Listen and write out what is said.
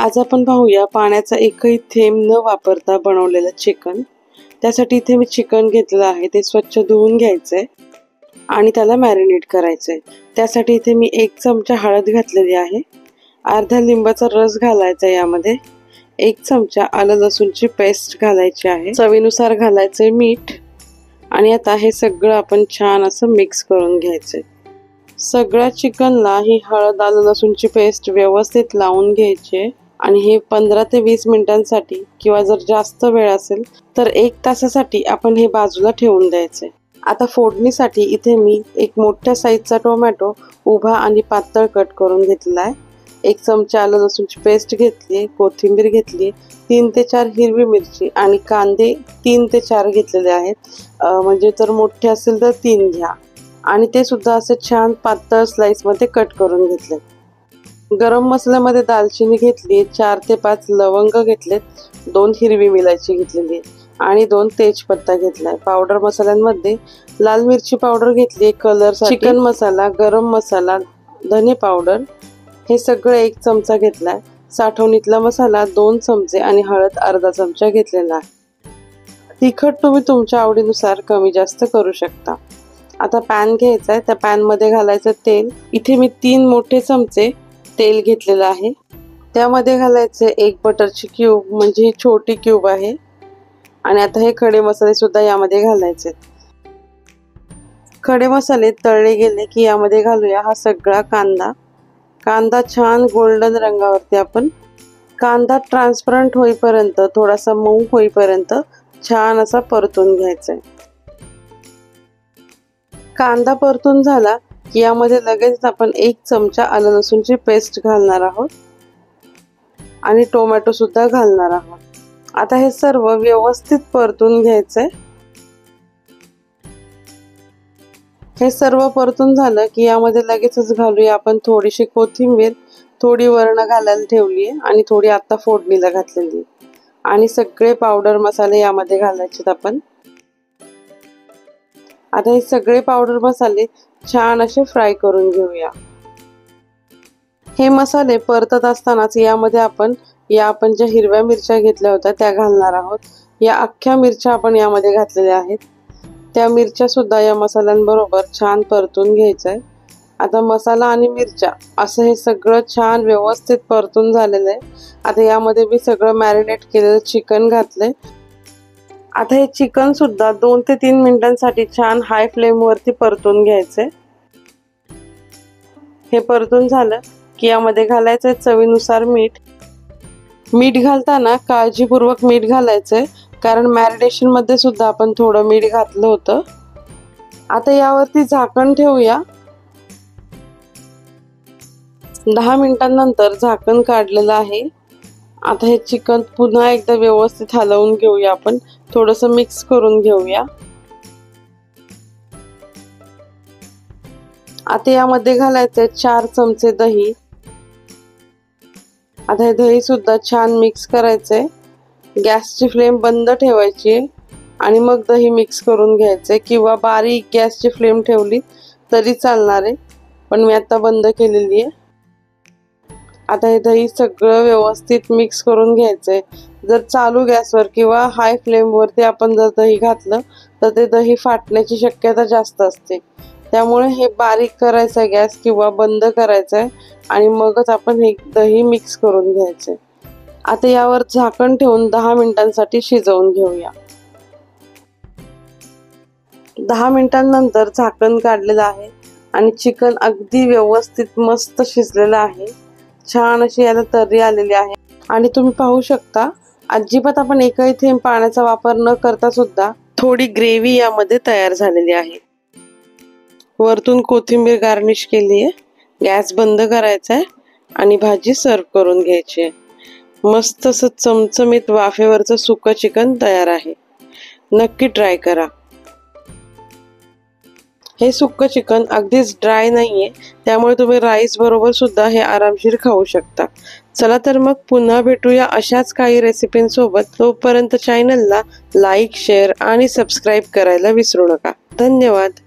आज आपण पाहूया पाण्याचा एकही थेंब न वापरता बनवलेलं चिकन। त्यासाठी इथे मी चिकन घेतलेलं आहे, ते स्वच्छ धुवून घ्यायचंय आणि त्याला मॅरिनेट करायचंय। त्यासाठी इथे मी 1 चमचा हळद घातलेली आहे, अर्धा लिंबाचा रस घालायचा यामध्ये, 1 चमचा आलं लसूणची पेस्ट घालायची आहे, चवीनुसार घालायचंय मीठ आणि आता हे सगळं आपण छान असं मिक्स करून घ्यायचंय। सगळ्या चिकनला ही हळद आलं लसूणची पेस्ट व्यवस्थित लावून घ्यायची आणि हे 15 ते 20 मिनिटांसाठी किंवा जर जास्त वेळ असेल तर 1 तासासाठी आपण हे बाजूला ठेवून द्यायचे। आता फोडणीसाठी इथे मी एक मोठ्या साईजचा टोमॅटो उभा आणि पातळ कट करून घेतला आहे, 1 चमचा आलं लसूणची पेस्ट घेतली, कोथिंबीर घेतली, 3 ते 4 हिरवी मिरची आणि कांदे 3 ते 4 घेतलेले आहेत, म्हणजे जर मोठे असेल तर 3 घ्या आणि ते सुद्धा असे छान पातळ स्लाइस मध्ये कट करून घेतले। गरम मसाल्यामध्ये दालचिनी घेतली, 4 ते 5 लवंग घेतलेत, 2 हिरवी मिरची घेतलेली आणि 2 तेजपत्ता घेतलाय। पावडर मसाल्यांमध्ये लाल मिरची पावडर घेतली कलर, चिकन मसाला, गरम मसाला, धने पावडर हे सगळं 1 चमचा घेतलाय, साठवणीतला मसाला 2 चमचे आणि हळद अर्धा चमचा घेतलेला आहे। तिखट तुम्ही तुमच्या आवडीनुसार कमी जास्त करू शकता। आता पॅन घ्यायचा आहे, त्या पॅन मध्ये घालायचं तेल। इथे मी 3 मोठे चमचे तेल घेतलेलं आहे, त्यामध्ये घालायचे 1 बटरची क्यूब, म्हणजे ही छोटी क्यूब आहे आणि आता हे खडे मसाले सुद्धा यामध्ये घालायचे। खडे मसाले तळले गेले की यामध्ये घालूया हा सगळा कांदा छान गोल्डन रंगावरती आपण कांदा ट्रान्सपरंट होईपर्यंत, थोडासा मऊ होईपर्यंत छान असा परतून घ्यायचा आहे। कांदा परतून झाला की यामध्ये लगेच आपण 1 चमचा आलं लसूणची पेस्ट घालणार आहोत आणि टोमॅटो सुद्धा घालणार आहोत। आता हे सर्व व्यवस्थित परतून घ्यायचंय। हे सर्व परतून झालं की यामध्ये लगेचच घालूया आपण थोडीशी कोथिंबीर, थोडी वरण घालायला ठेवली आहे आणि थोडी आता फोडणीला घातलेली आहे आणि सगळे पावडर मसाले यामध्ये घालायचे आपण। आता हे सगळे पावडर मसाले छान असे फ्राय करून घेऊया। हे मसाले परतत असतानाच यामध्ये आपण ज्या हिरव्या मिरच्या घेतल्या होत्या त्या घालणार आहोत। या अख्ख्या मिरच्या आपण यामध्ये घातलेल्या आहेत, त्या मिरच्या सुद्धा या मसाल्यांबरोबर छान परतून घ्यायचंय। आता मसाला आणि मिरच्या असं हे सगळं छान व्यवस्थित परतून झालेलं आहे। आता यामध्ये मी सगळं मॅरिनेट केलेलं चिकन घातलंय। आता हे चिकन सुद्धा 2 ते 3 मिनिटांसाठी छान हाय फ्लेम वरती परतून घ्यायचंय। हे परतून झालं की यामध्ये घालायचंय चवीनुसार मीठ। मीठ घालताना काळजीपूर्वक मीठ घालायचंय, कारण मॅरिनेशन मध्ये सुद्धा आपण थोडं मीठ घातलं होतं। आता यावरती झाकण ठेवूया। 10 मिनिटांनंतर झाकण काढलेलं आहे। आता हे चिकन पुन्हा एकदा व्यवस्थित हलवून घेऊया, आपण थोडंसं मिक्स करून घेऊया। आता यामध्ये घालायचे 4 चमचे दही। आता हे दही सुद्धा छान मिक्स करायचंय, गॅसची फ्लेम बंद ठेवायची आणि मग दही मिक्स करून घ्यायचंय, किंवा बारीक गॅसची फ्लेम ठेवली तरी चालणार आहे, पण मी आता बंद केलेली आहे। आता हे दही सगळं व्यवस्थित मिक्स करून घ्यायचंय। जर चालू गॅसवर किंवा हाय फ्लेम वरती आपण जर दही घातलं तर ते दही फाटण्याची शक्यता जास्त असते, त्यामुळे हे बारीक करायचं गॅस किंवा बंद करायचंय आणि मगच आपण हे दही मिक्स करून घ्यायचंय। आता यावर झाकण ठेवून 10 मिनिटांसाठी शिजवून घेऊया। 10 मिनिटांनंतर झाकण काढलेलं आहे आणि चिकन अगदी व्यवस्थित मस्त शिजलेलं आहे, छान अशी याला तर्री आलेली आहे आणि तुम्ही पाहू शकता अजिबात आपण एकही थेंब पाण्याचा वापर न करता सुद्धा थोडी ग्रेव्ही यामध्ये तयार झालेली आहे। वरतून कोथिंबीर गार्निश केली आहे। गॅस बंद करायचा आहे आणि भाजी सर्व करून घ्यायची आहे। मस्त असं चमचमीत वाफेवरचं सुकं चिकन तयार आहे, नक्की ट्राय करा। हे सुक्कं चिकन अगदीच ड्राय नाहीये, त्यामुळे तुम्ही राईस बरोबर सुद्धा हे आरामशीर खाऊ शकता। चला तर मग पुन्हा भेटूया अशाच काही रेसिपींसोबत। तोपर्यंत चॅनलला लाईक, शेअर आणि सबस्क्राईब करायला विसरू नका। धन्यवाद।